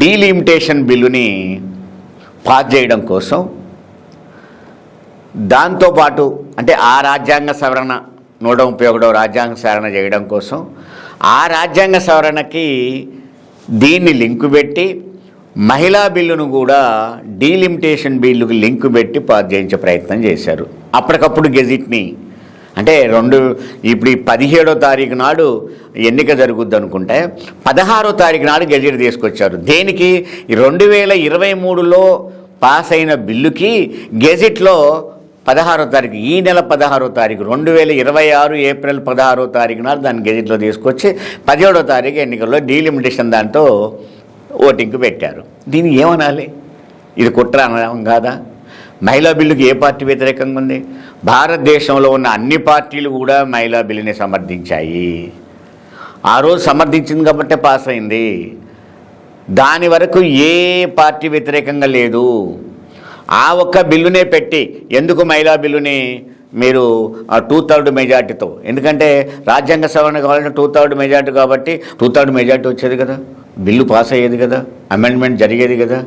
Delimitation బిల్లుని pass చేయడం కోసం, దాంతోపాటు అంటే ఆ రాజ్యాంగ సవరణ 131వ రాజ్యాంగ సవరణ చేయడం కోసం ఆ రాజ్యాంగ సవరణకి దీన్ని లింకు పెట్టి మహిళా బిల్లును కూడా డీలిమిటేషన్ బిల్లుకి లింకు పెట్టి పాస్ చేయించే ప్రయత్నం చేశారు. అప్పటికప్పుడు గెజిట్ని అంటే ఇప్పుడు 17వ తారీఖు నాడు ఎన్నిక జరుగుద్ది అనుకుంటే 16వ తారీఖు నాడు గెజిట్ తీసుకొచ్చారు. దేనికి? 2023లో పాస్ అయిన బిల్లుకి గెజిట్లో 16వ తారీఖు, ఈ నెల 16వ తారీఖు 2026 ఏప్రిల్ 16వ తారీఖు నాడు దాన్ని గెజిట్లో తీసుకొచ్చి 17వ తారీఖు ఎన్నికల్లో డీలిమిటేషన్ దాంట్లో ఓటింగ్కి పెట్టారు. దీన్ని ఏమనాలి? ఇది కుట్ర అనడం కాదా? మహిళా బిల్లుకి ఏ పార్టీ వ్యతిరేకంగా ఉంది? భారతదేశంలో ఉన్న అన్ని పార్టీలు కూడా మహిళా బిల్లుని సమర్థించాయి. ఆ రోజు సమర్థించింది కాబట్టే పాస్ అయింది. దాని వరకు ఏ పార్టీ వ్యతిరేకంగా లేదు. ఆ ఒక్క బిల్లునే పెట్టి ఎందుకు మహిళా బిల్లుని మీరు 2/3 మెజార్టీతో, ఎందుకంటే రాజ్యాంగ సవరణ కావాలంటే 2/3 మెజార్టీ కాబట్టి 2/3 మెజార్టీ వచ్చేది కదా, బిల్లు పాస్ అయ్యేది కదా, అమెండ్మెంట్ జరిగేది కదా.